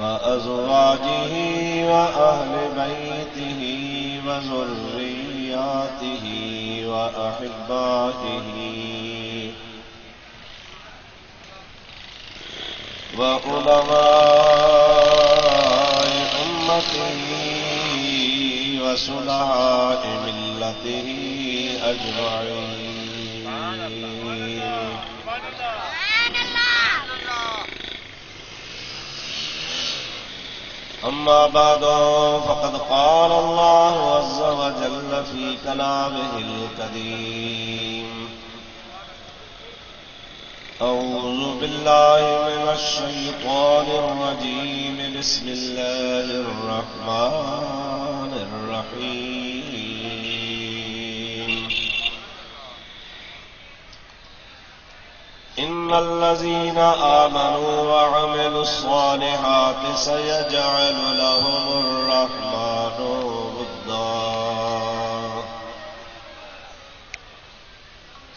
وأزواجه وأهل بيته وذرياته وأحباته وعلماء أمته وصلحاء ملته أجمعين. أما بعد فقد قال الله عز وجل في كلامه القديم: أعوذ بالله من الشيطان الرجيم. بسم الله الرحمن الرحيم. إن الذين آمنوا وعملوا الصالحات سيجعل لهم الرحمن ودا.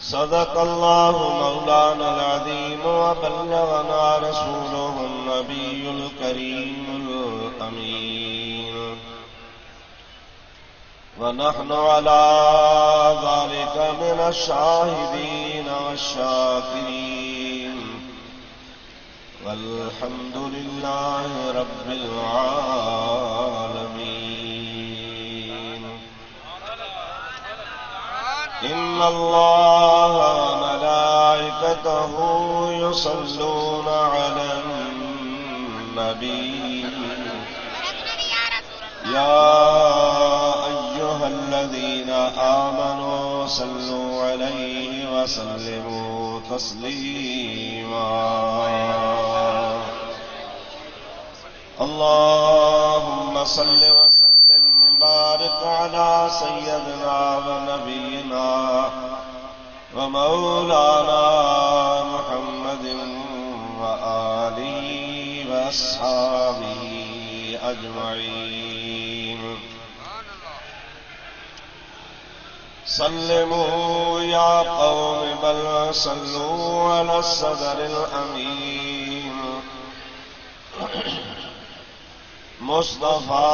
صدق الله مولانا العظيم وبلغنا رسوله النبي الكريم الأمين، ونحن على ذلك من الشاهدين والشاكرين، والحمد لله رب العالمين. إن الله وملائكته يصلون على النبي يا أيها الذين آمنوا صلوا عليه وسلموا تسليما. اللهم صل وسلم بارك على سيدنا ونبينا ومولانا محمد وآله وأصحابه أجمعين. سلموا يا قوم بل صلوا على الصدر الأمين مصطفى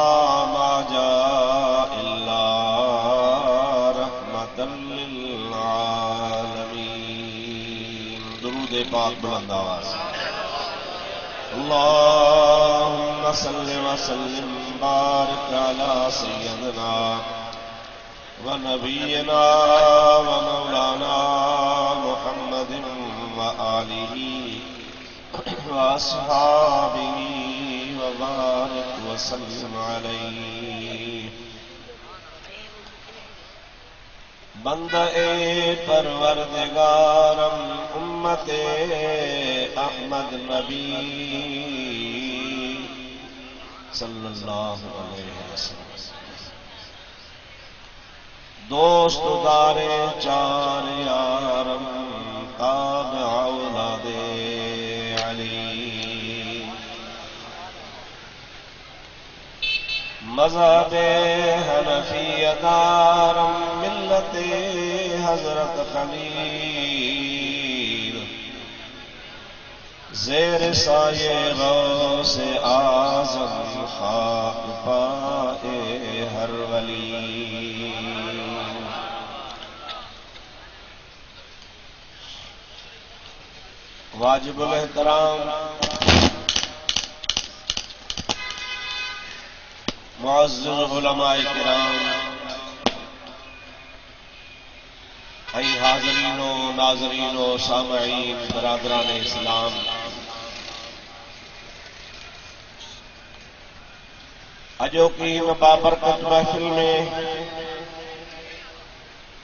ما جاء إلا رحمة للعالمين. درود پاک بلند آواز. اللهم صل وسلم بارك على سيدنا ونبينا ومولانا محمد وآله وأصحابه وبارك وسلم عليه. بندہ پروردگارم امت احمد نبی صلی اللہ علیہ وسلم، دوست دارے چار یارم تابع اولاد علی، مذہب حنفی دارم ملت حضرت خلیل، زیر سایہ غوث اعظم خاک پائے ہر ولی. واجب الاحترام معزز علماء کرام، ای حاضرین و ناظرین و سامعین برادران اسلام، اجو کی بابرکت محفل میں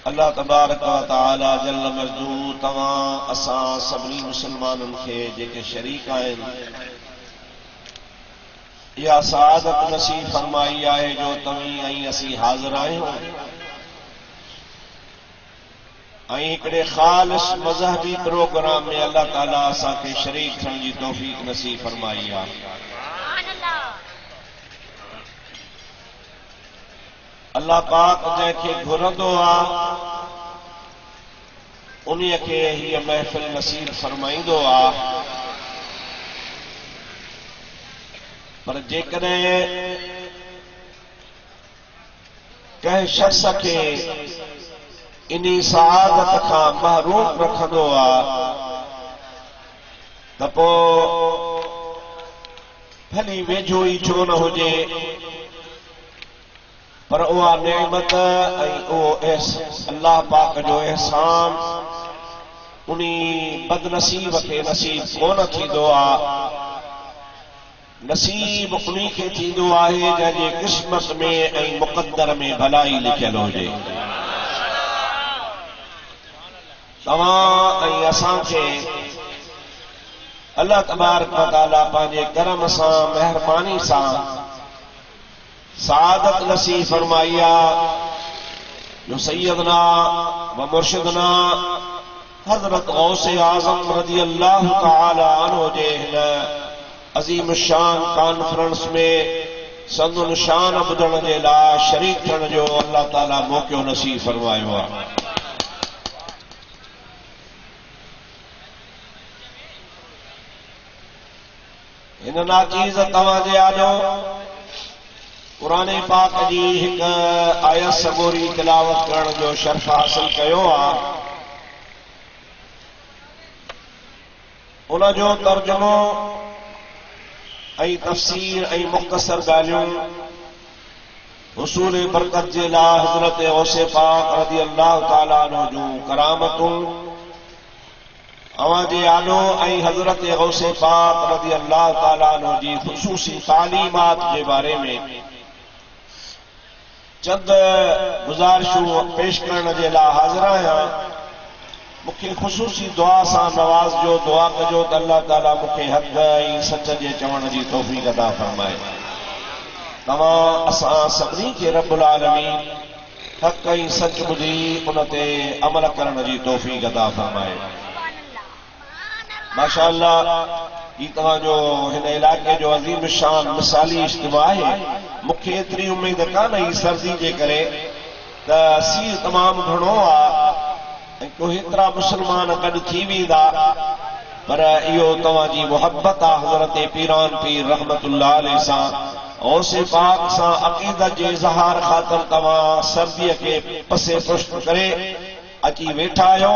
اللہ تبارک و تعالی جل مجدود تمام اساں سبھی مسلمانن کے جے شریک ہیں یا سعادت نصیب فرمائی آئے جو تمہیں ائیں اسی حاضر آئے ہوں ائیں کڑے خالص مذہبی پروگرام میں اللہ تعالیٰ اساں کے شریک تھن جی توفیق نصیب فرمائی آئے. اللہ پاک جے کے گھرندو آ انہی کے ہی محفل نصیب فرمائیندو آ. पर जेकॾहिं कंहिं शख्स खे इन्ही सआदत खां महरूम रखंदो आहे त पोइ भली वेझो ई छो न हुजे, पर उहा नेमत ऐं उहो अल्लाह पाक जो एहसान उन्ही बदनसीब खे नसीब कोन थींदो आहे। नसीब उन्ही खे थींदो आहे जंहिंजे क़िस्मत में ऐं मुक़द्दर में भलाई लिखियल हुजे। तव्हां ऐं असांखे अल्लाह तबारक व तआला पंहिंजे करम सां मेहरबानी सां सआदत नसीब फरमाई आहे जो सैयदना व मुर्शिदना हज़रत गौसे आज़म रज़ी अल्लाह तआला अन्हु जे हिन अज़ीम शान कॉन्फ्रेंस में संदुन शान ॿुधण जे लाइ शरीक थियण जो अल्लाह ताला मौक़ो नसीब फरमायो आहे। हिन नाचीज़ तव्हांजे आॾो क़ुरान पाक जी हिक आयत सबोरी तिलावत करण जो शर्फ़ हासिल कयो आहे। उन जो तर्जुमो ऐं तफ़सीर ऐं मुख़्तसर ॻाल्हियूं हुसूल बरकत जे लाइ हज़रत गौसे पाक रज़ी अल्लाह ताला अन्हु जूं करामतूं अवां जे आलो ऐं हज़रत गौसे पाक रज़ी अल्लाह ताला अन्हु जी ख़ुसूसी तालीमात जे बारे में चंद गुज़ारिशूं पेश करण जे लाइ हाज़िर आहियां। मूंखे ख़ुसूसी दुआ सां नवाज़िजो, दुआ कजो त अल्लाह ताला मूंखे हक़ ऐं सच जे चवण जी तौफ़ीक़ अता फ़रमाए। तव्हां असां सभिनी खे रब्बुल आलमीन हक़ ऐं सच ॿुधी उन ते अमल करण जी तौफ़ीक़ अता फ़रमाए। माशाअल्लाह ही तव्हांजो हिन इलाइक़े जो अज़ीम शान मिसाली इज्तिमा आहे। मूंखे एतिरी उमेद कान हुई सर्दी जे करे त सीउ तमामु घणो आहे ऐं को हेतिरा मुस्लमान गॾु थी वेंदा, पर इहो तव्हांजी मुहबत आहे हज़रत पीरान पीर रहमतुल्लाह अलैह सां गौसे पाक सां अक़ीदत जे इज़हार ख़ातिर तव्हां सर्दीअ खे पसे पुष्ट करे अची वेठा आहियो।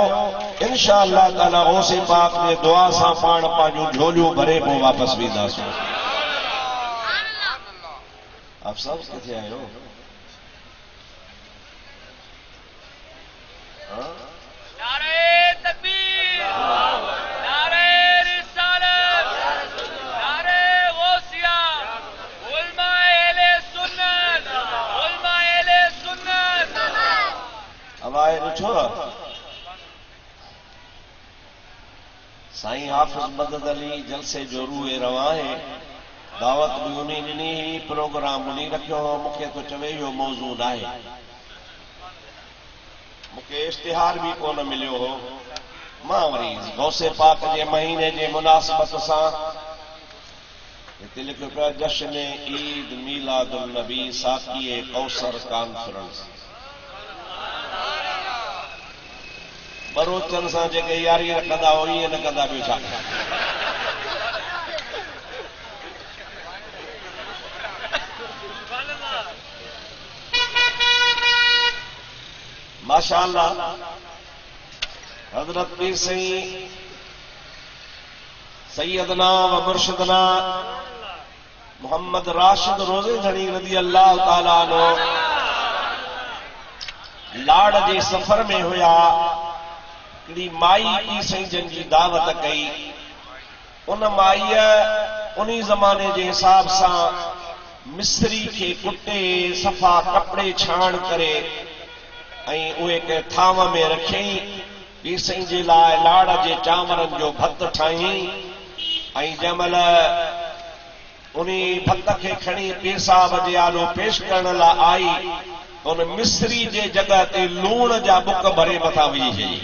इंशाअल्लाह ताला गौसे पाक जे दुआ सां पाण पंहिंजूं झोलियूं भरे पोइ वापसि वेंदासीं। आप सब किथे आहियो? नारे तकबीर, नारे रिसालत, नारे गौसिया, उलमाए अहले सुन्नत, उलमाए अहले सुन्नत। अब आए ॾिठो साईं हाफ़िज़ मदद अली जलसे जो रूए रवा है। दावत भी उन्हीं ॾिनी ही, प्रोग्राम उन्हीं रखियो हो। मूंखे तो चवे इहो मौज़ू नाहे, मूंखे इश्तिहार भी कोन मिलियो हो। मां वरी गौसे पाक जे महीने जे मुनासिबत सां हिते लिखियो पियो जश्न ईद मीलादुल नबी साक़ी कौसर कॉन्फ्रेंस। बरोचन सां जेके यारी रखंदा हो इहे न कंदा ॿियो छा। माशाअल्लाह हजरत पीर सईं सैयदना व मुर्शिदना मोहम्मद राशिद रोज़े धणी रज़ी अल्लाह ताला अन्हु लाड़ जे सफ़र में हुया। हिकिड़ी माई पीर सईं जन जी दावत कई। उन माईअ उन्ही ज़माने जे हिसाब सां मिस्री खे कुटे सफ़ा कपिड़े छाण करे ऐं उहे के थाम में रखियईं। पीर सईं जे लाइ लाड़ जे चांवरनि जो भत ठाहियईं ऐं जंहिं महिल उन्ही भत खे खणी पीर साहब जे आलो पेश करण लाइ आई, उन मिस्री जे जॻह ते लूण जा बुक भरे मथां विझी छॾी।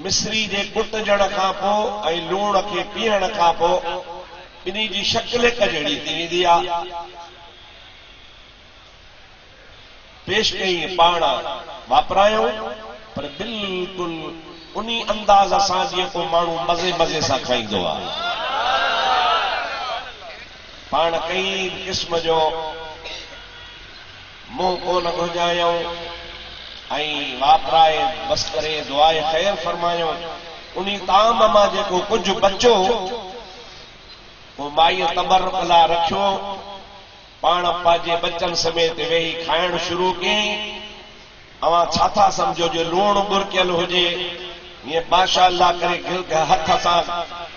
मिस्री जे कुटजण खां पोइ ऐं लूण खे पीअण खां पोइ ॿिन्ही जी शकिल हिक जहिड़ी थी वेंदी आहे। पेश कई पाण वापरायो, पर बिल्कुलु उन्ही अंदाज़ सां जीअं को माण्हू मज़े मज़े सां खाईंदो आहे। पाण कई किस्म जो मुंह कोन घुंजायूं ऐं वापराए बस करे दुआए ख़ैर फरमायूं। उन्हीं ताम मां जेको कुझु बचो वो माईअ तबरुक लाइ रखियो, पाण पंहिंजे बच्चन समेत वेही खाइण शुरू कयईं। अवां छा था सम्झो जो लूण बुरकियल हुजे, ये माशाअल्लाह करे हथ सां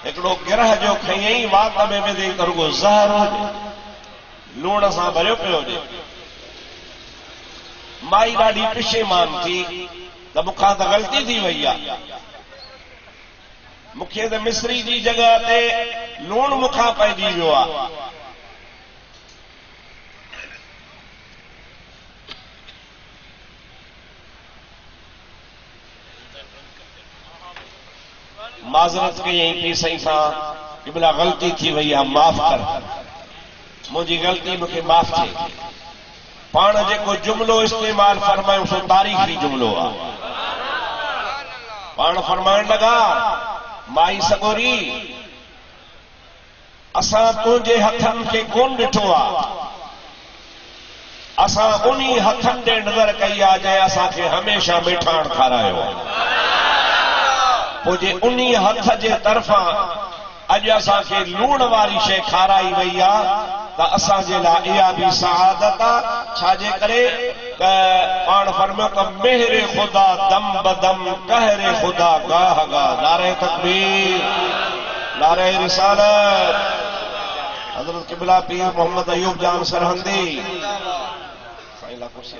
हिकिड़ो गिरह जो खयईं, वात में विधई त रुगो ज़हर हुजे, लूण सां भरियो पियो हुजे। माई ॾाढी पिशेमान थी त मूंखां त ग़लती थी वई आहे, मूंखे त मिस्री जी जॻह ते लूण मूंखां पइजी वियो आहे। माज़रत कयईं पी साईं सां कि भला ग़लती थी वई आहे, माफ़ कर, मुंहिंजी ग़लती मूंखे माफ़ थिए। पाण जेको जुमिलो इस्तेमाल फरमायूं सो तारीख़ी जुमिलो आहे। पाण फरमाइण लॻा, माई सगोरी असां तुंहिंजे हथनि खे कोन ॾिठो आहे, असां उन्हीं हथनि ॾे नज़र कई आहे जंहिं असांखे हमेशह मिठाण खारायो आहे। पोइ जे उन्हीं हथ जे तरफ़ां अॼु असांखे लूण वारी शइ खाराई वई आहे त असांजे लाइ इहा बि सआदत आहे। छाजे करे त पाण फरमायो त मेहरे ख़ुदा दम बदम कहरे ख़ुदा गाह गाह। नारे तकबीर, नारे रिसालत। हज़रत क़िबला पीर मोहम्मद अयूब जान सरहंदी साईं ला कुर्सी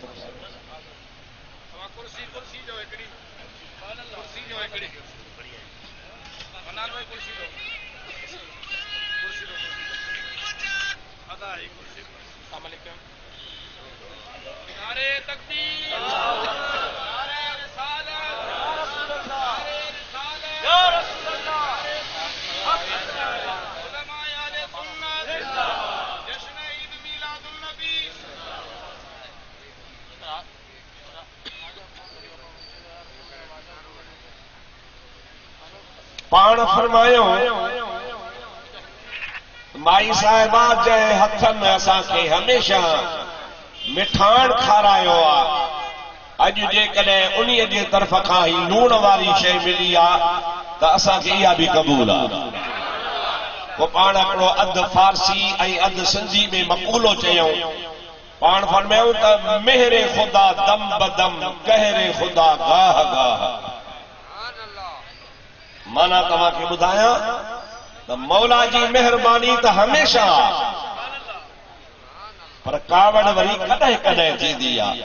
नारे तकबीर, नारे रिसालत, नारे रिसालत, या रसूल अल्लाह, उलमाए आले सुन्नत, जश्न ईद मिलादुन नबी। पाण फरमायो माई साहिबा जंहिं हथनि असांखे हमेशह मिठाण खारायो आहे, अॼु जेकॾहिं उन्हीअ जे तरफ़ खां ई लूण वारी शइ मिली आहे त असांखे इहा बि क़बूल आहे। पोइ पाण हिकिड़ो अधु फारसी ऐं अधु सिंधी में मक़ूलो चयऊं। पाण फरमायूं त मेहरे ख़ुदा दम बदम कहरे ख़ुदा गाह गाह। माना तव्हांखे ॿुधायां त मौला जी महिरबानी त हमेशह आहे, पर कावड़ वरी कॾहिं कॾहिं थींदी आहे।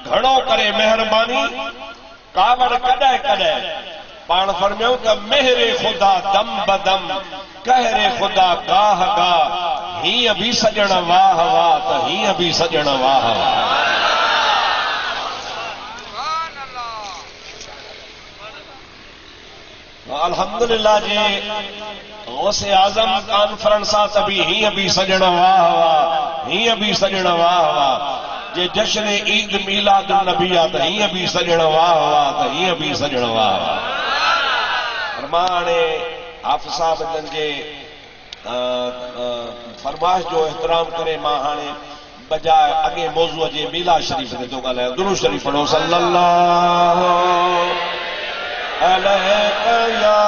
घणो करे महिरबानी, कावड़ कॾहिं कॾहिं। पाण फरमायूं त मेहरे ख़ुदा दम बदम कहरे ख़ुदा गाह गाह। हीअं बि सजण वाह वाह, त हीअं बि सजण वाह वाह। अल्हम्दुलिल्लाह जे गौसे आज़म कॉन्फ्रेंस आहे त बि हीअं बि सजण वाह वाह, हीअं बि सजण वाह वाह। जे जश्न ईद मीलाद नबी आहे त हीअं बि सजण वाह वाह, त हीअं बि सजण वाह वाह। पर मां हाणे हाफ़िज़ साहब जन जे फरमाइश जो एहतराम करे मां हाणे बजाए अॻे मौज़ूअ जे मीलाद शरीफ़ ते थो ॻाल्हायां। दुरूद शरीफ़ पढ़ो सल्लल्लाहु अलैका या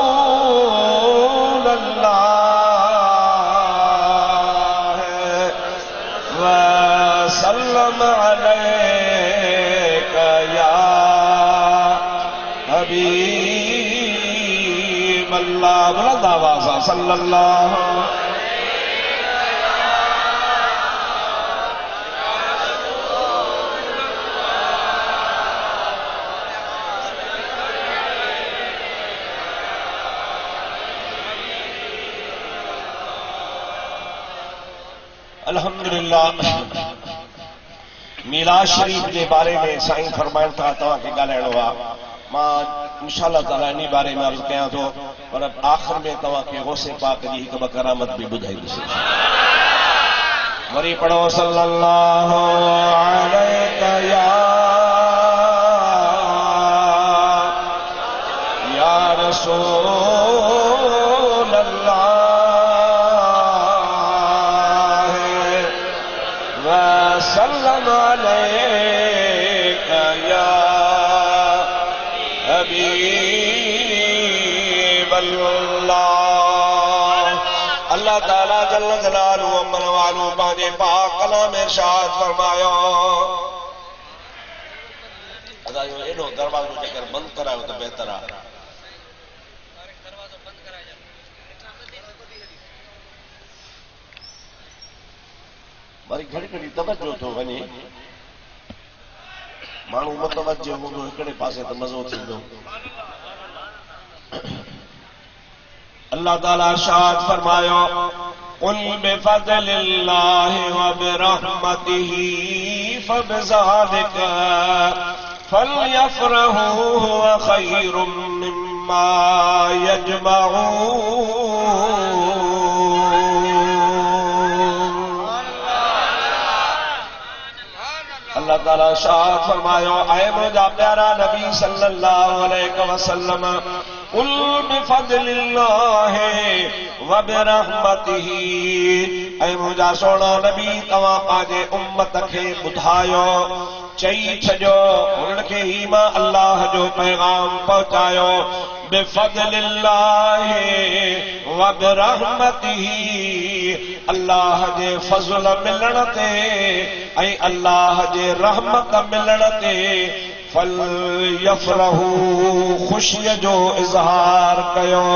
रसूल अल्लाह वसल्लम अलैका या हबीब अल्लाह। बुलंद आवाज़ से सल्लल्लाहु अल्हम्दुलिल्लाह। मीलाद शरीफ के बारे में साईं फरमाइण था तव्हांखे ॻाल्हाइणो आहे। मां इंशाअल्लाह ताला इन बारे में अर्ज़ कयां थो, पर आख़िर में तव्हांखे गौसे पाक जी हिकु ॿ करामत बि ॿुधाईंदुसि। वरी पढ़ो सल्लल्लाहु अलैका या वसल्लम अलैका या हबीबल्लाह। अल्लाह ताला जल्ल जलालुहु अमन वालू पांजे पाक कलाम में इरशाद फरमायो। अदायो एडो दरवाजो जेकर बंद करायो तो बेहतर आ। मारी घड़ी घड़ी तवज्जो तो वने माण्हू मुतवज्जो हूंदो हिकिड़े पासे त मज़ो थींदो। अल्लाह ताला इरशाद फरमायो कुल बिफज़लिल्लाहि व बिरहमतिही फबिज़ालिका फलयफ़रहू हुव ख़ैरुम मिम्मा यजमऊन। अल्लाह ताला इरशाद फरमायो ऐ मुझा प्यारा नबी सल्लल्लाहु अलैहि वसल्लम कुल बिफज़लिल्लाहि व बिरहमतिही। ऐ मुझा सोना नबी तव्हां पंहिंजे उम्मत खे ॿुधायो चई छॾियो उनखे ही मां अल्लाह जो पैगाम पहुचायो। बिफज़लिल्लाहि व बिरहमतिही अल्लाह जे फज़ल मिलण ते ऐं अल्लाह जे रहमत मिलण ते फलयफ़रहू ख़ुशीअ जो इज़हार कयो।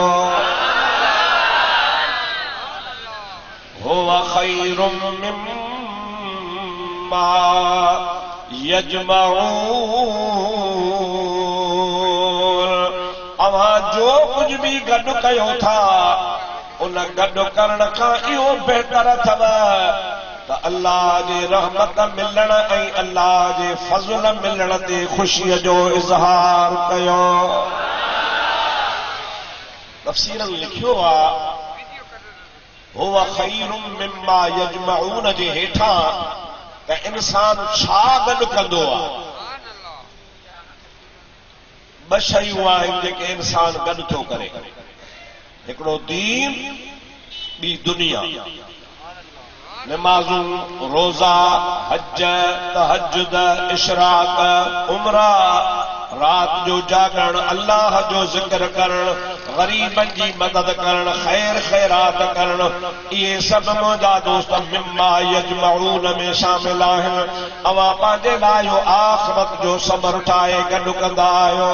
हुव ख़ैरुम मिम्मा यजमऊन। अवां जो कुछ भी गॾु कयो था उन गॾु करण खां इहो बहितर अथव त अल्लाह जे रहमत मिलण ऐं अल्लाह जे फज़ल मिलण ते ख़ुशीअ जो इज़हार कयो। तफ़सीरन लिखियो आहे हुव ख़ैरुम मिम्मा यजमऊन जे हेठां त इंसान छा गॾु कंदो आहे। ॿ शयूं आहिनि जेके इंसान गॾु थो करे हिकिड़ो दीन ॿी दुनिया। नमाज़ूं रोज़ा हज तहज्जुद इशराक उमरा रात जो जागरण अल्लाह जो ज़िक्र करण ग़रीबनि जी मदद करण ख़ैर ख़ैरात करण इहे सभु मुंहिंजा दोस्त मिम्मा यजमऊन में शामिल आहिनि। अवां पंहिंजे लाइ इहो आख़िरत जो सबर ठाहे गॾु कंदा आहियो।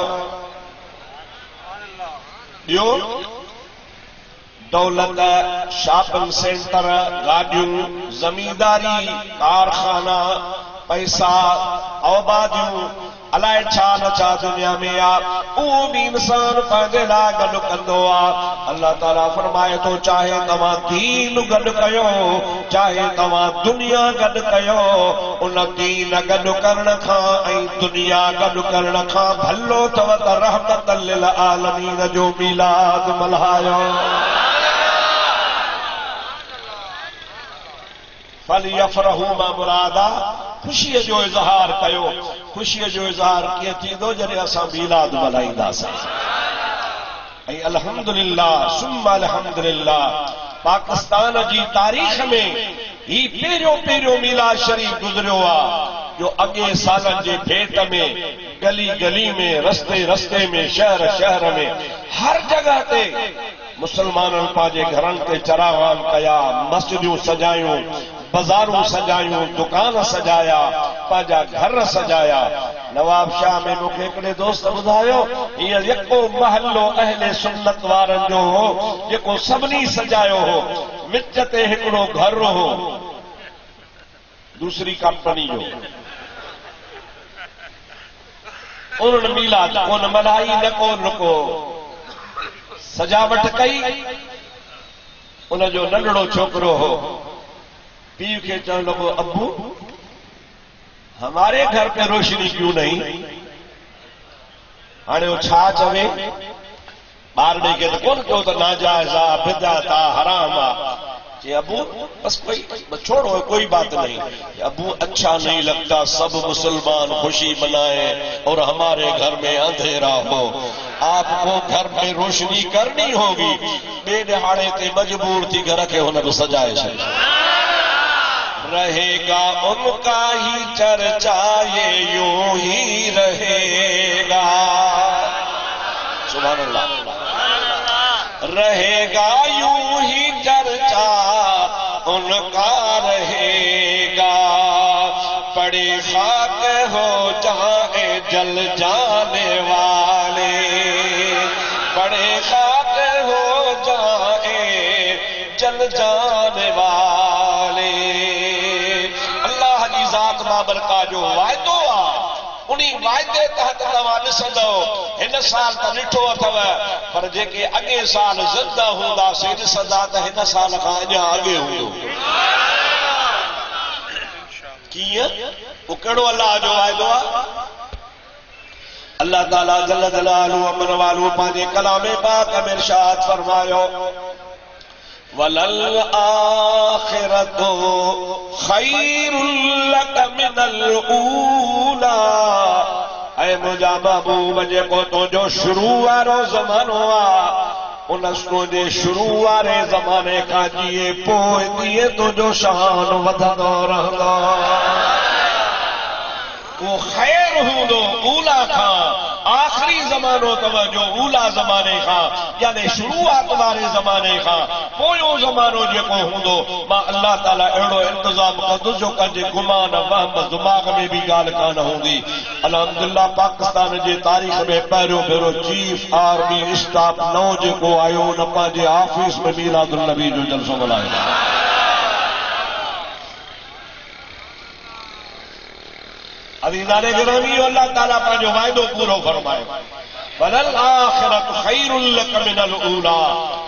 ॿियो दौलत शॉपिंग सेंटर गाॾियूं ज़मींदारी कारखाना पैसा आबादियूं अलाए छा न छा दुनिया में आहे उहो बि इंसान पंहिंजे लाइ गॾु कंदो आहे। अल्लाह ताला फरमाए थो चाहे तव्हां दीन गॾु कयो चाहे तव्हां दुनिया गॾु कयो उन दीन गॾु करण खां ऐं दुनिया गॾु करण खां भलो अथव त रहमत लिल आलमीन जो मीलाद मल्हायो। फलयफ़रहू मां मुराद आहे ख़ुशीअ जो इज़हार कयो। ख़ुशीअ जो इज़हार कीअं थींदो जॾहिं असां मीलाद मल्हाईंदासीं। ऐं अल्हम्दुलिल्लाह सुम्मा अल्हम्दुलिल्लाह पाकिस्तान जी तारीख़ में ही पहिरियों मीलाद शरीफ़ गुज़रियो आहे जो अॻे सालनि जे भेट में गली गली में रस्ते रस्ते में शहर शहर में हर जगह ते मुसलमाननि पंहिंजे घरनि ते चरागान कया मस्जिदूं सजायूं बाज़ारूं सजायूं दुकान सजाया पंहिंजा घर सजाया। नवाब शाह में मूंखे हिकिड़े दोस्त ॿुधायो हीअं यको महलो अहले सुन्नत वारनि जो हो जेको सभिनी सजायो हो। विच ते हिकिड़ो घर हो दूसरी कंपनी जो उन्हनि मीलाद कोन मल्हाई न को सजावट कई। उनजो नंढड़ो छोकिरो हो पीउ खे चवण लॻो अब्बू हमारे घर पे रोशनी क्यों नहीं। हाणे वो छा चवे ॿार ॾेई खे त कोन कयो त नाजाइज़ आहे बिदअत आहे हराम आहे। कि अबू बस कोई छोड़ो कोई बात नहीं। अबू अच्छा नहीं लगता सब मुसलमान खुशी मनाए और हमारे घर में अंधेरा हो। आपको घर में रोशनी करनी होगी। ॿिए ॾहाड़े ते मजबूर थी घर खे हुन बि सजाए छॾियो। रहेगा उनका ही चर्चा, ये यूं ही रहेगा। सुभान अल्लाह। रहेगा यूं ही चर्चा, उनका रहेगा। पड़े खाक हो जाए जल जाने वाले, पड़े खाक हो जाए जल जाने वाले। अल्लाह जी ज़ात बाबरका जो वायदो आ, उन्हीं वायदे तहत तव्हां ॾिसंदो। हिन साल त ॾिठो अथव, पर जेके अॻे साल ज़िंदा हूंदासीं ॾिसंदा त हिन साल खां अञा अॻे हूंदो। कीअं? वो कहिड़ो अल्लाह जो वाइदो आहे? अल्लाह ताला जल्ल जलालहू अमर वालू पंहिंजे कलामे पाक में इरशाद फरमायो, वलल आखिरतु खैरुल लक मिनल ऊला। ऐ मुंहिंजा महबूब, जेको तुंहिंजो शुरू वारो ज़मानो आहे, उन तुंहिंजे शुरू वारे ज़माने खां जीअं पोइ तीअं तुंहिंजो शान वधंदो रहंदो। वो खैर हूंदो ऊला खां। आखिरी ज़मानो तव जो ऊला ज़माने खां, यानी शुरूआत वारे ज़माने खां पोयों ज़मानो जेको हूंदो, मां अल्लाह ताला अहिड़ो इंतज़ाम कंदुसि जो कंहिंजे गुमान वहम दिमाग़ में भी ॻाल्हि कान हूंदी। अल्हम्दुलिल्लाह पाकिस्तान जे तारीख़ में पहिरियों भेरो चीफ आर्मी स्टाफ नओं जेको आयो, उन पंहिंजे ऑफिस में मीलादुल नबी जो जलसो मल्हायो। अज़ीज़ाने गिरामी, अल्लाह ताला पंहिंजो वाइदो पूरो फरमायो, वलल आखिरतु खैरुल लक मिनल ऊला।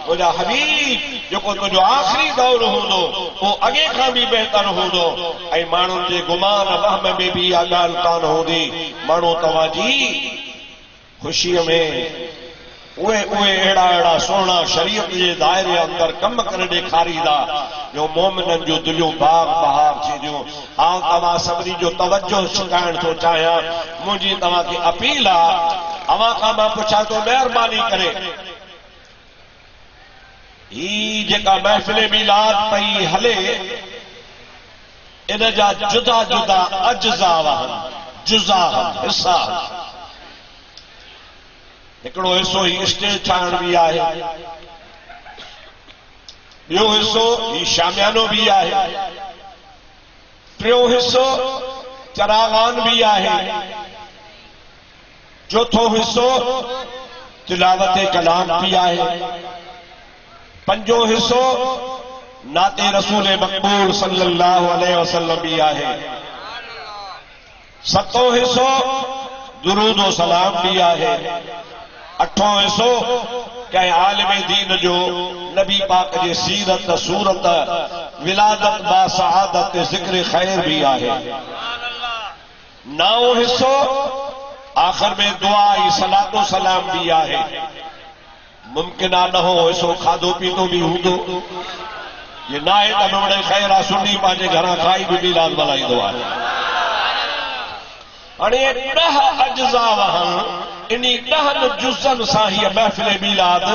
मुंहिंजा हबीब, जेको तुंहिंजो आख़िरी दौर हूंदो वो अॻे खां बि बहितर हूंदो। ऐं माण्हुनि जे गुमान वहम में बि इहा ॻाल्हि कान हूंदी। माण्हू तव्हांजी ख़ुशीअ में उहे अहिड़ा सुहिणा शरीयत जे दायरे अंदरि कम करे ॾेखारींदा जो मोमिननि जूं दिलियूं बाग बहार थींदियूं। आउं तव्हां सभिनी जो तवजो छिकाइण थो चाहियां। मुंहिंजी तव्हांखे अपील आहे, अव्हां खां मां पुछां थो, महिरबानी करे ही जेका महफ़िल मीलाद पई हले, इन जा जुदा जुदा अज्ज़ा आहिनि, जुज़ा हिस्सा। हिकिड़ो हिस्सो ही स्टेज ठाहिण बि आहे, ॿियो हिस्सो ही शामियानो भी आहे, टियों हिस्सो चरागान भी आहे, चौथो हिस्सो तिलावत कलाम भी आहे, पंजो हिस्सो नाते रसूल मक़बूल सल्लल्लाहु अलैहि वसल्लम भी आहे, सतो हिस्सो दुरूद व सलाम भी आहे, अठों हिस्सो कंहिं आलिम दीन जो नबी पाक जी सीरत सूरत विलादत बा सआदत ज़िक्र खैर भी आहे। नौ हिस्सो आखिर में दुआ सलातो सलाम भी आहे। मुमकिन आहे न हो हिस्सो खाधो पीतो भी हूंदो, ये ना आहे त मिड़े खैर आहे, सुनी पंहिंजे घरां खाई भी मीलाद मल्हाईंदो आहे। हाणे 10 अज्ज़ा आहिनि, इन्हीं 10 जुज़नि सां हीअ महफ़िल मीलाद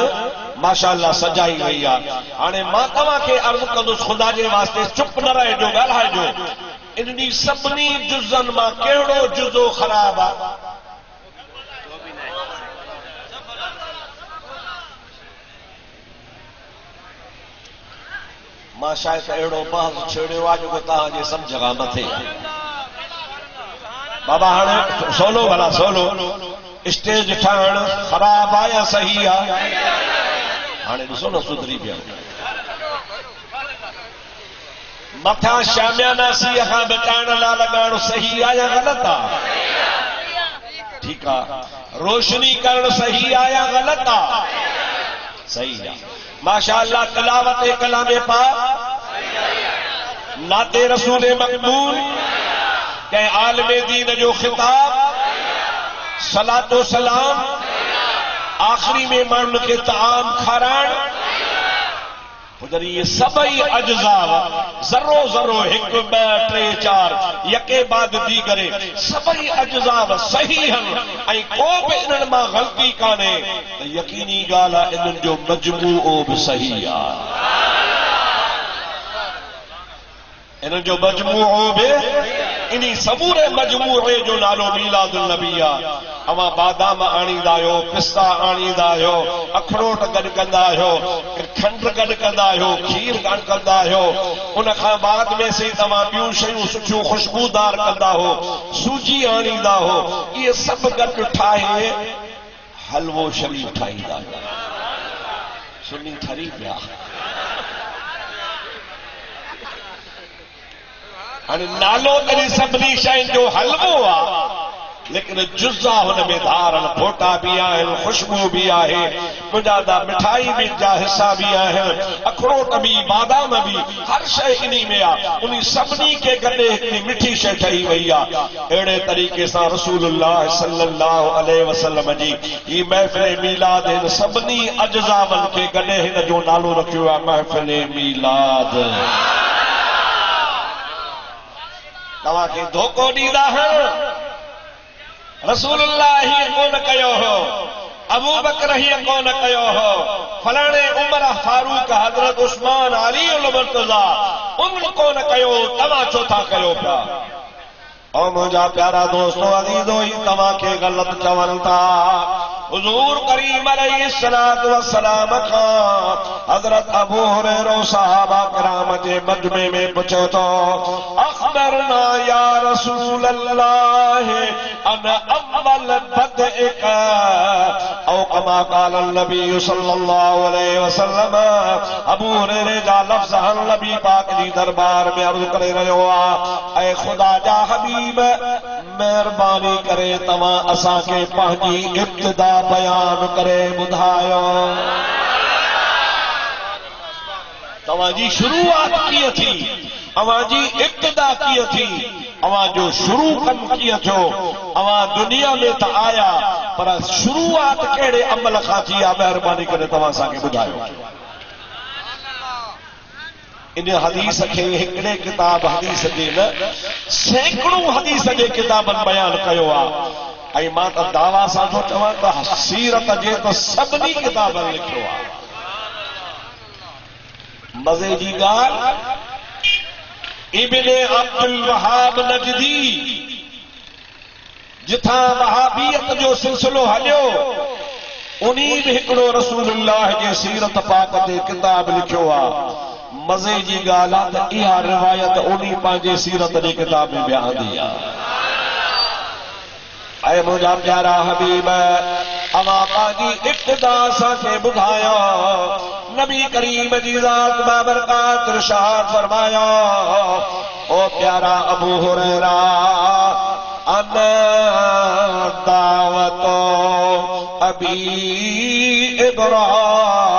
माशाअल्लाह सजाई वई आहे। हाणे मां तव्हांखे अर्ज़ कंदुसि, ख़ुदा जे वास्ते चुप न रहिजो, ॻाल्हाइजो। इन्हीं सभिनी जुज़नि मां कहिड़ो जुज़ो ख़राब आहे? मां शायदि अहिड़ो बहस छेड़ियो आहे जेको तव्हांजे सम्झ खां मथे आहे। बाबा हाणे सोलो भला सोलो, स्टेज ठाहिण ख़राब आहे या सही आहे? हाणे ॾिसो न सुधरी पिया। मथां शामियाना सीअ खां बचाइण लाइ लॻाइण सही आहे या ग़लति आहे? ठीकु आहे। रोशनी करणु सही आहे या ग़लति आहे? सही आहे। माशाअल्लाह तिलावत कलाम पाक, नाते रसूल मक़बूल, कंहिं आलिम दीन जो खिताब, सलातो सलाम, आखिरी में माण्हुनि खे ताम खाराइण, ये सभई अज्ज़ा ज़रो ज़रो 1 2 3 4 यके बाद दी करे सभई अज्ज़ा सही आहिनि ऐं को बि इन्हनि मां ग़लती कान्हे, त यकीनी ॻाल्हि आहे इन्हनि जो मजमूओ बि सही आहे। इन जो मजमूओ बि इन्ही समूरे मजमूए जो नालो मीलादुन नबी आहे। अवां बादाम आणींदा आहियो, पिस्ता आणींदा आहियो, अखरोट गॾु कंदा आहियो, खंड गॾु कंदा आहियो, खीर गॾु कंदा आहियो। उन खां बाद में से तव्हां ॿियूं शयूं सुठियूं ख़ुशबूदार कंदा हो, सूजी आणींदा हो। इहे सभु गॾु ठाहे हलवो शरीफ़ ठाहींदा आहियो। सुनी ठरी पिया। हाणे नालो तरी सभिनी शयुनि जो हलवो आहे, लेकिन जुज़ा हुन में धारण फोटा भी आहिनि, खुशबू भी आहे, मुंहिंजा मिठाई में जा हिस्सा भी आहिनि, अखरोट भी, बादाम भी, हर शइ इन्ही में आहे। उन सभिनी खे गॾे हिकिड़ी मिठी शइ ठही वई आहे। अहिड़े तरीक़े सां रसूलुल्लाह सल्लल्लाहु अलैहि वसल्लम जी ही महफ़िल मीलाद हिन सभिनी अजज़ावनि खे गॾे हिन जो नालो रखियो आहे महफ़िल मीलाद। तव्हांखे धोखो ॾींदा आहिनि, रसूलुल्लाह हीअं कोन कयो हो, अबू बकर हीअं कोन कयो हो, फलाणे उमर फारूक हज़रत उस्मान अली उल मुर्तज़ा उन कोन कयो, तव्हां छो था कयो पिया? और मुंहिंजा प्यारा दोस्तों अज़ीज़ो, ही तव्हांखे ग़लति चवनि था। हुज़ूर करीम अलैहिस्सलातु वस्सलाम खां हज़रत अबू हुरैरा सहाबा किराम जे मजमे में पुछे थो, अख़बरना या रसूल अल्लाह अन अव्वल बदइक औ कमा क़ाल नबी सल्लल्लाहु अलैहि वसल्लम। अबू हुरैरे जा लफ़्ज़ हर नबी पाक जी दरबार में अर्ज़ करे रहियो आहे, ऐ ख़ुदा जा हबीब, महिरबानी करे तव्हां असांखे पंहिंजी इब्तिदा बयान करे ॿुधायो। तव्हांजी शुरूआत कीअं थी, अवांजी इब्तिदा कीअं थी, अवां जो शुरू कम कीअं थियो? अवां दुनिया में त आया, पर शुरूआत कहिड़े अमल खां थी आहे? महिरबानी करे तव्हां असांखे ॿुधायो। इन हदीस खे हिकिड़े किताब हदीस जे न सैकड़ों हदीस जे किताबनि बयान कयो आहे। ऐं मां त दावा सां थो चवां त सीरत जे त सभिनी किताबनि लिखियो आहे। मज़े जी ॻाल्हि, इब्न अब्दुल वहाब नजदी जिथां वहाबियत जो सिलसिलो हलियो, उन्ही बि हिकिड़ो रसूलुल्लाह जे सीरत पाक ते किताब लिखियो आहे। मज़े जी ॻाल्हि आहे त इहा रिवायत उन्ही पंहिंजे सीरत जी किताब में बि आंदी आहे। ऐं मुंहिंजा प्यारा हबीब, अवां पंहिंजी इब्तिदा असांखे ॿुधायो। नबी करीम जी ज़ात बाबरकात इरशाद फरमाया, ओ प्यारा अबू हुरैरा, अना दावतो अबी इब्राहीम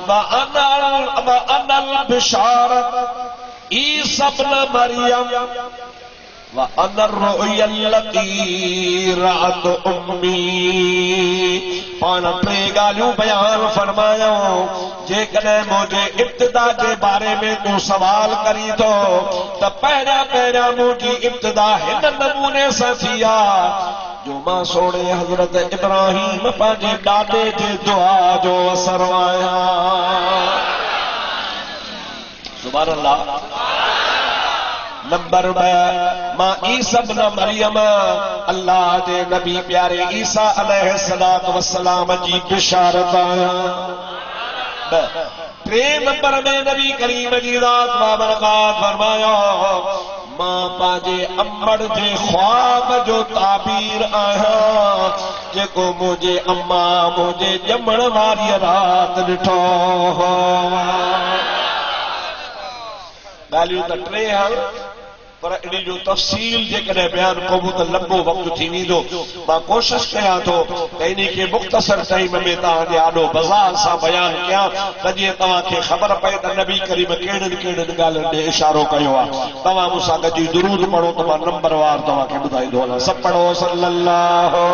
व अनल बिशारत ईसा इब्न मरियम व अनर रुयल्लती रात उम्मी। पाण टे ॻाल्हियूं बयान फरमायो। जेकॾहिं मुंहिंजे इब्तिदा जे बारे में तूं सवाल करी थो त पहिरियां मुंहिंजी इब्तिदा हिन नमूने सां थी आहे जो मां सोणे हज़रत इब्राहीम पंहिंजे ॾाॾे जे दुआ जो असर आहियां। सुभान अल्लाह। नंबर 2, मां ईसा इब्न मरियम अल्लाह जे नबी प्यारे ईसा अलैहिस्सलातु वस्सलाम जी बिशारत आहियां। 3 नंबर में नबी करीम जी ज़ात बाबरकात फरमायो, मां पंहिंजे अम्मड़ जे ख्वाब जो ताबीर आहियां जेको मुंहिंजे अम्मा मुंहिंजे ॼमण वारी रात ॾिठो हो। ॻाल्हियूं त 3 आहिनि, पर इन्ही जो तफ़सील जेकॾहिं बयान कबो त लंबो वक़्तु थी वेंदो। मां कोशिश कयां थो त इन खे मुख़्तसर टाइम में तव्हांजे आॾो बज़ार सां बयान कयां त जीअं तव्हांखे ख़बर पए त नबी करीम कहिड़ियुनि कहिड़ियुनि ॻाल्हियुनि ॾे इशारो कयो आहे। तव्हां मूंसां गॾिजी दुरूद पढ़ो त मां नंबरवार तव्हांखे ॿुधाईंदो वञां। सभु पढ़ो सल्लल्लाहु।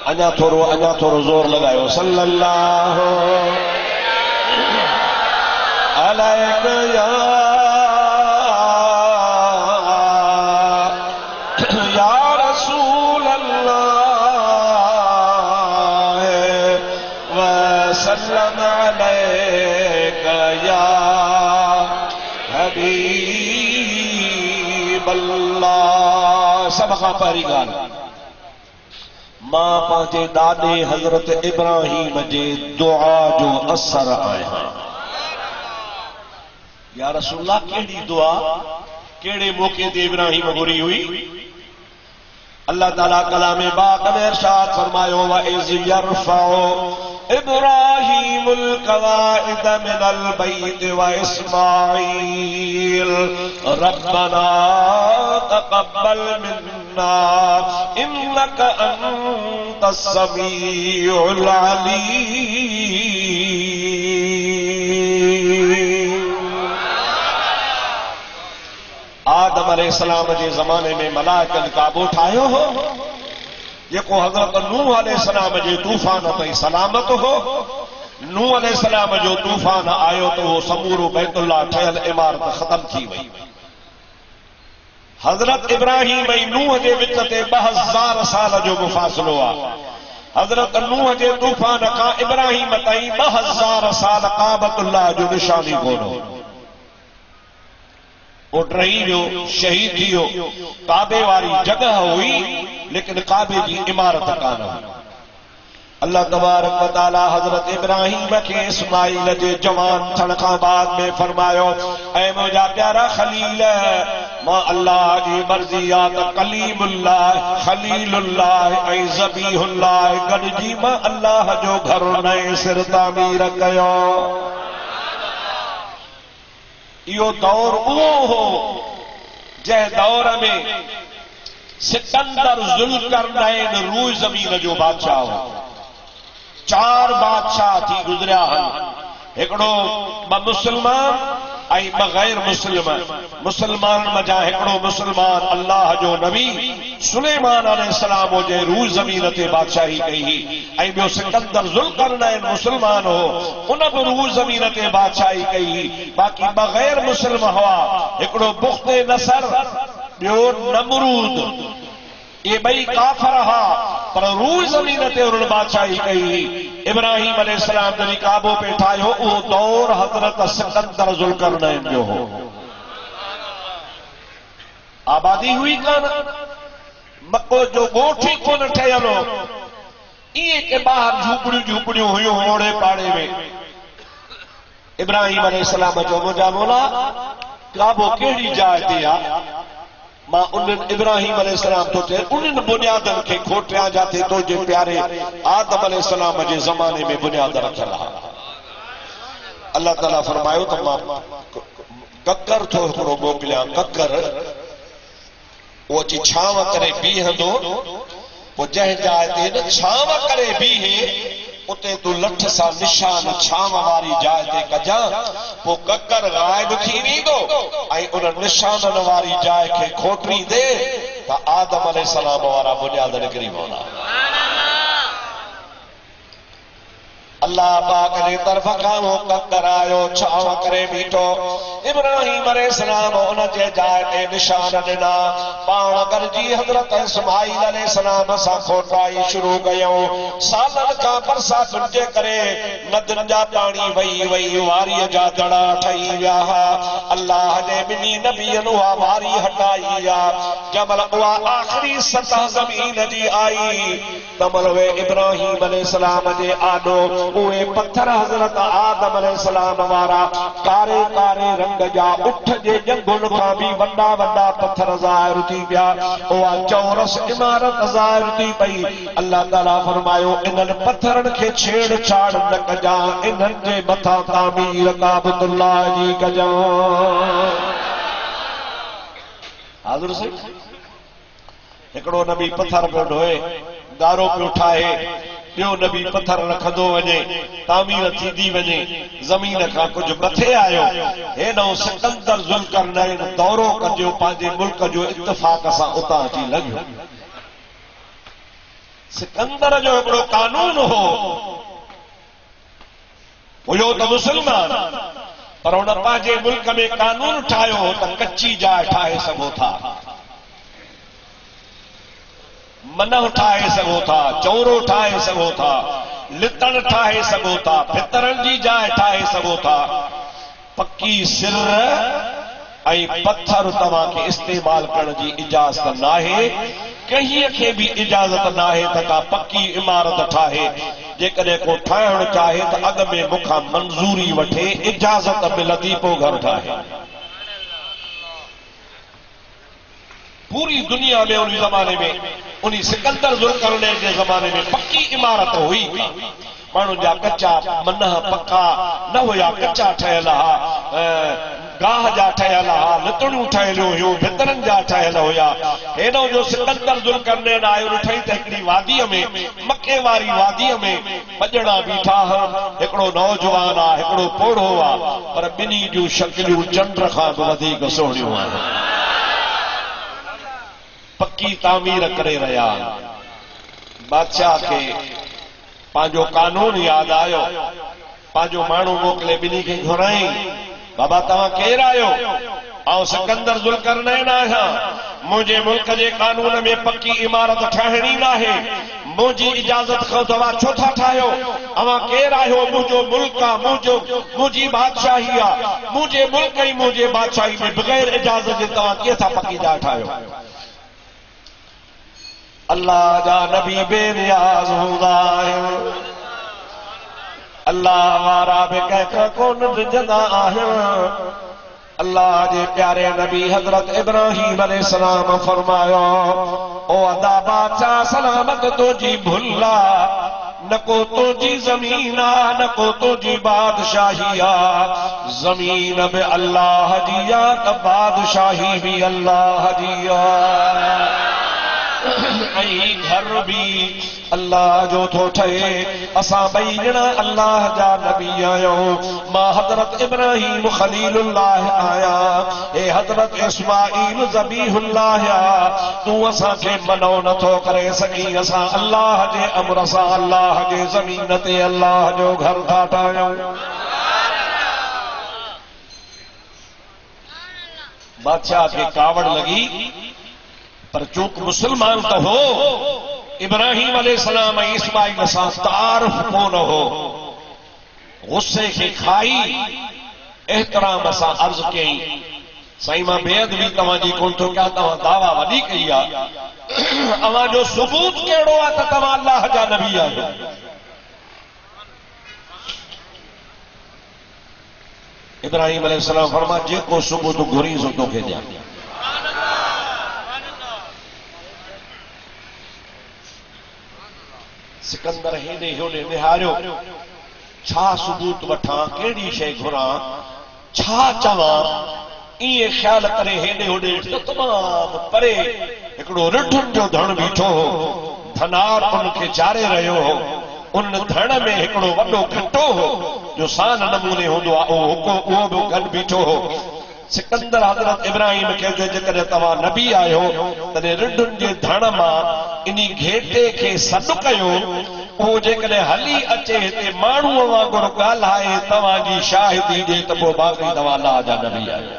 अञा थोरो ज़ोर लगायो। सल्लल्लाहु अलैहि या अल्लाह। सब खां पहिरीं ॻाल्हि, मां पंहिंजे ॾाॾे हज़रत इब्राहिम जे दुआ जो असर आहियां। या रसूलल्लाह, कहिड़ी दुआ, कहिड़े मौके ते इब्राहिम घुरी हुई? अल्लाह ताला कलाम पाक में इरशाद फरमायो, व इज़ यरफ़उ इब्राहीमुल क़वाइद मिनल बैत व इस्माईल रब्बना तक़ब्बल मिन्ना इन्नका अंतस समीउल अलीम। आदम अलैहिस्सलाम जे ज़माने में मलाइकनि काबो ठाहियो हो, जेको हज़रत नूह अलैहिस्सलाम जे तूफ़ान ताईं सलामत हो। नूह अलैहिस्सलाम जो तूफ़ान आयो त उहो समूरो बैतुल्लाह ठहियल इमारत ख़तम थी वई। हज़रत इब्राहिम ऐं नूह जे विच ते 2000 साल जो मुफ़ासिलो आहे। हज़रत नूह जे तूफ़ान खां इब्राहिम ताईं 2000 साल काबतुल्लाह जो निशानी कोन हो। वो टही वियो, शहीद थी वियो। काबे वारी जगह हुई, लेकिन काबे जी इमारत कान हुई। अल्लाह तबारक व तआला हज़रत इब्राहिम खे इस्माईल जे जवान थियण खां बाद में फरमायो, ऐ मुंहिंजा प्यारा खलील, मां अल्लाह जी मर्ज़ी आहे त कलीमुल्लाह, खलीलुल्लाह ऐं ज़बीहुल्लाह गॾिजी मां अल्लाह जो घर नए सिर तामीर कयो। इहो दौर उहो हो जंहिं दौर में सिकंदर ज़ुल्करनैन रूह ज़मीन जो बादशाह हो। 4 बादशाह थी गुज़रिया आहिनि, हिकिड़ो ॿ मुस्लमान ऐं ॿ गैर मुस्लिम। मुस्लमान मज़ा हिकिड़ो मुस्लमान अल्लाह जो नबी सुलेमान अलैहिस्सलाम जे रूह ज़मीन ते बादशाही कई हुई, ऐं ॿियो सिकंदर ज़ुल्करनैन मुस्लमान हो, उन बि रूह ज़मीन ते बादशाही कई हुई। बाक़ी 2 गैर मुस्लिम हुआ, हिकिड़ो बुख्ते नसर, ॿियो नमरूद। ये ॿई काफ़िर हुआ, पर रूह ज़मीन ते उन्हनि बादशाही कई हुई। इब्राहिम अलैहिस्सलाम जॾहिं काबो पे ठाहियो, उहो दौर हज़रत सिकंदर ज़ुल्करनैन जो हो। आबादी हुई कान, मक्को जो ॻोठ ई कोन ठहियल हो। इएं के ॿाहिरि झूपड़ियूं हुयूं ओड़े पाड़े में। इब्राहिम अलैहिस्सलाम जो, मुंहिंजा मौला, काबो कहिड़ी जाइ ते आहे? मां उन्हनि इब्राहिम अलैहिस्सलाम तो चए, उन्हनि बुनियादनि खे खोटिया जाते तुंहिंजे प्यारे आदम अलैहिस्सलाम जे ज़माने में बुनियाद रखियल आहे। अल्लाह ताला फरमायो त मां ककर थो हिकिड़ो मोकिलियां। ककर उहो अची छांव करे बीहंदो, पोइ जंहिं जाइ ते न छांव करे बीहे, उते तूं लठ सां निशान छांव वारी जाइ ते कजां, पोइ ककर ग़ाइब थी वेंदो ऐं उन निशाननि वारी जाइ खे खोटींदे त आदम अलैहिस्सलाम वारा बुनियाद निकिरी पवंदा। अल्लाह पाक जे तरफ़ खां वो ककर आयो, छांव करे बीठो। इब्राहिम अलैहिस्सलाम उन जे जाइ ते निशान ॾिना, पाण गॾिजी हज़रत इस्माईल अलैहिस्सलाम सां खोटाई शुरू कयूं। सालनि खां बरसातुनि जे करे नदियुनि जा पाणी वही वारीअ जा दड़ा ठही विया। अल्लाह जे ॿिन्ही नबियनि उहा वारी हटाई आहे। जमल उहा आख़िरी सतह ज़मीन जी आई, तमल उहे इब्राहिम अलैहिस्सलाम जे आॾो उहे पत्थर हज़रत आदम अलैहिस्सलाम वारा कारे कारे रंग जा उठ जे जंगुनि खां बि वॾा वॾा पत्थर ज़ाहिर थी पिया। उहा चौरस इमारत ज़ाहिर थी पई। अल्लाह ताला फरमायो, इन्हनि पत्थरनि खे छेड़छाड़ न कजां, इन्हनि जे मथां तामीर काबतुल्लाह जी कजां। हाज़िर से हिकिड़ो नबी पत्थर पियो ढोए, गारो पियो ठाहे, ॿियो नबी पत्थर रखंदो वञे, तामीर थींदी वञे। ज़मीन खां कुझु मथे आयो, हेॾो सिकंदर ज़ुल्करनैन दौरो कजो पंहिंजे मुल्क जो इत्तिफ़ाक़ सां उतां अची लॻियो। सिकंदर जो हिकिड़ो कानून हो, हुयो त मुस्लमान, पर हुन पंहिंजे मुल्क में कानून ठाहियो त कच्ची जाइ ठाहे सघो था, मनह ठाहे सघो था, चौरो ठाहे सघो था, लितण ठाहे सघो था, फितरनि जी जाइ ठाहे सघो था। पक्की सिर ऐं पत्थर तव्हांखे इस्तेमाल करण जी इजाज़त नाहे, कंहिं खे बि इजाज़त नाहे त का पक्की इमारत ठाहे। जेकॾहिं को ठाहिणु चाहे त अॻ में मूंखां मंज़ूरी वठे, इजाज़त मिलंदी पोइ घर ठाहे। पूरी दुनिया में उन ज़माने में, उन सिकंदर ज़ुल्करनैन जे ज़माने में पक्की इमारत हुई। माण्हुनि जा कच्चा मन पक्का न हुया, कच्चा ठहियल हा, गाह जा ठहियल हा, लितड़ियूं ठहियल हुयूं, भितरनि जा ठहियल हुया। हेॾो जो सिकंदर ज़ुल्करनैन आयो ॾिठई त हिकिड़ी वादीअ में, मके वारी वादीअ में ॿ बीठा आहिनि। हिकिड़ो नौजवान आहे, हिकिड़ो पोढ़ो आहे, पर ॿिन्ही जूं शकिलियूं चंड खां बि वधीक सुहिणियूं आहिनि। पक्की तामीर करे रहिया आहिनि। बादशाह खे पंहिंजो कानून यादि आयो, पंहिंजो माण्हू मोकिले ॿिन्ही खे घुराई, बाबा तव्हां केरु आहियो? आउं सिकंदर ज़ुल्करनैन आहियां। मुंहिंजे मुल्क जे कानून में पक्की इमारत ठहणी नाहे, मुंहिंजी इजाज़त खां तव्हां छो था ठाहियो? अवां केरु आहियो? मुंहिंजो मुल्क आहे, मुंहिंजी बादशाही आहे। मुंहिंजे मुल्क ऐं मुंहिंजे बादशाही में बग़ैर इजाज़त जे तव्हां कीअं था पक्की जाइ ठाहियो? अल्लाह जा नबी बेनियाज़ हूंदा आहिनि, अल्लाह वारा बि कंहिंखां कोन डिॼंदा आहिनि। अल्लाह जे प्यारे नबी हज़रत इब्राहीम अलैहिस्सलाम फरमायो, ओ अदा बादशाह सलामत तुंहिंजी भुल्ला, न को तुंहिंजी ज़मीन आ, न को तुंहिंजी बादशाही आ। ज़मीन बि अल्लाह जी आ त बादशाही बि अल्लाह जी आ, ऐं घर भी अल्लाह जो थो ठहे। असां ॿई ॼणा अल्लाह जा नबी आहियूं। मां हज़रत इब्राहीम ख़लीलुल्लाह आहियां, हे हज़रत इस्माईल ज़बीहुल्लाह आ। तूं असांखे मनो नथो करे सघीं। असां अल्लाह जे अमर सां अल्लाह जे ज़मीन ते अल्लाह जो घर था ठाहियूं। बादशाह खे कावड़ लगी, पर चूक मुसलमान तो हो, इब्राहीम अलैहिस्सलाम ऐं इस्माईल सां तारुफ कोन हो। गुस्से खे खाई एहतराम सां अर्ज़ कयईं, साईं मां बेअदबी तव्हांजी कोन थो कयां, तव्हां दावा वॾी कई आहे, अव्हां जो सबूत कहिड़ो आहे त तव्हां अल्लाह जा नबी आहियो? इब्राहीम अलैहिस्सलाम फरमा, जेको सबूत घुरी सो तोखे ॾियां। सिकंदर हेॾे होॾे निहारियो, छा सबूत वठां, कहिड़ी शइ घुरां, छा चवां? ईअं ख़्याल करे हेॾे होॾे तमामु परे हिकिड़ो रिढुनि जो धण बीठो हो, धनार उनखे चारे रहियो हो। उन धण में हिकिड़ो वॾो घटो हो जो सान नमूने हूंदो आहे, उहो बि गॾु बीठो हो। सिकंदर हज़रत इब्राहीम खे जेकॾहिं तव्हां नबी आहियो तॾहिं रिढुनि जे धण मां इन घेटे खे सॾु कयो, उहो जेकॾहिं हली अचे हिते माण्हूअ वांगुरु ॻाल्हाए तव्हांजी शाहिदी ॾे त पोइ बाक़ी तव्हां अल्लाह जा नबी आहियो।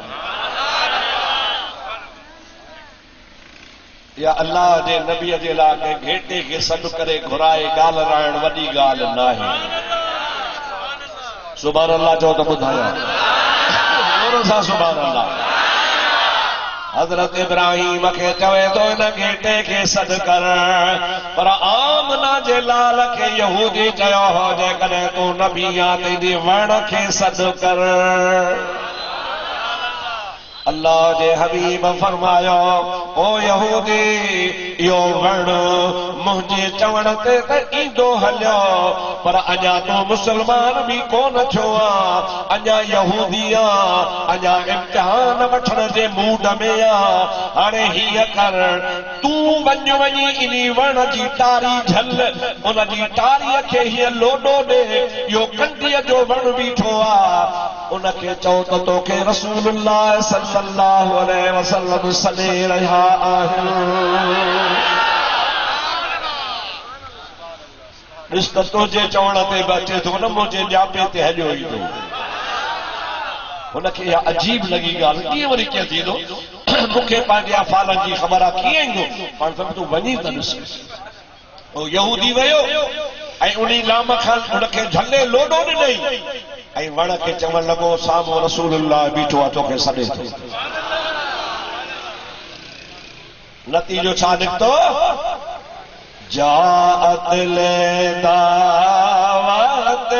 या अल्लाह जे नबीअ जे लाइ घेटे खे सॾु करे घुराए ॻाल्हि राइण वॾी ॻाल्हि नाहे। सुभान अल्लाह चओ त ॿुधायां, सुभान अल्लाह। हज़रत इब्राहीम खे चवे थो इन घेटे खे सॾु कर, पर आमना जे लाल खे यहूदी चयो हो, जेकॾहिं तूं नबी आ तुंहिंजी वण खे सॾु कर। अल्लाह जे हबीब फरमायो, ओ यहूदी, इहो वण मुंहिंजे चवण ते त ईंदो हलियो, पर अञा तूं मुसलमान बि कोन थियो आ, अञा यहूदी आ, अञा इम्तिहान वठण जे मूड में आ। हाणे हीअ कर, तूं वञी इनी वण जी टारी झल, उन जी टारीअ खे हीअं लोॾो ॾे, इहो कंडीअ जो वण बीठो आ, उनखे चओ त तोखे रसूलुल्लाह सल्लल्लाहु अलैहि वसल्लम सॾे रहिया आहिनि। ॾिस त तुंहिंजे चवण ते बि अचे थो न, मुंहिंजे ॼापे ते हलियो ईंदो। हुनखे इहा अजीब लॻी ॻाल्हि, कीअं वरी कीअं थींदो? मूंखे पंहिंजे अफ़ालनि जी ख़बर आहे, कीअं ईंदो? पाण सम्झ तूं वञी त ॾिस। उहो यहूदी वियो ऐं उन लाम खां हुनखे झले लोॾो ॾिनई, ऐं वण खे चवण लॻो साम्हूं रसूलुल्लाह बीठो आहे तोखे सॾे थो। नतीजो छा निकितो? जात ले दावत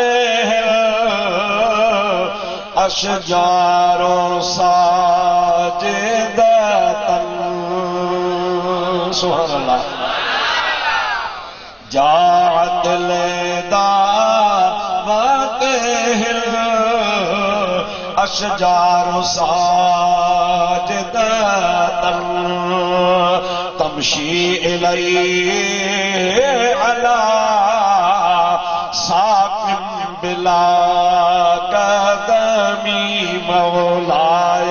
अशजारो साजिदतन। सुभान अल्लाह। जात ले दावत अशजारो साजिदतन तमशी इलैहि अला साकिन बिला कदमी मौलाय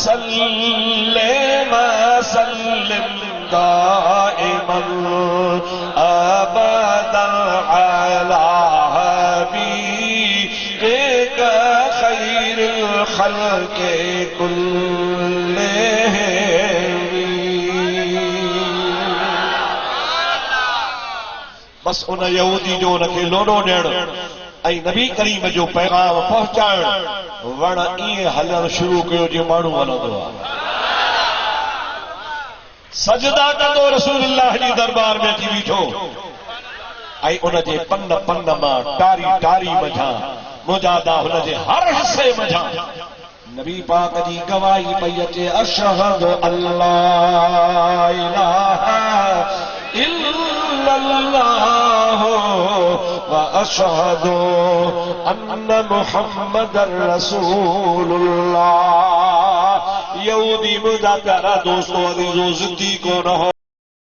सल्ले वसल्लिम दाइमन अबदन अला हबीबिका खैरुल खल्क़ि कुल्लिहिम। बस उन यहूदी जो उनखे लोॾो ॾियणु ऐं नबी करीम जो पैगाम पहुचाइणु वण ईअं हलणु शुरू कयो जीअं माण्हू हलंदो आहे। सजदा कंदो रसूलुल्लाह जी दरबार में अची बीठो ऐं उनजे पन पन मां टारी टारी मझां मुजादा हुनजे हर हिसे मझां नबी पाक जी गवाही पई अचे अशहदु अल्ला इलाहा इल्लल्लाह व अशहदु अन्न मुहम्मदर रसूलुल्लाह। यहूदी मुझा प्यारा दोस्तों अजीजों जिद्दी को न हो।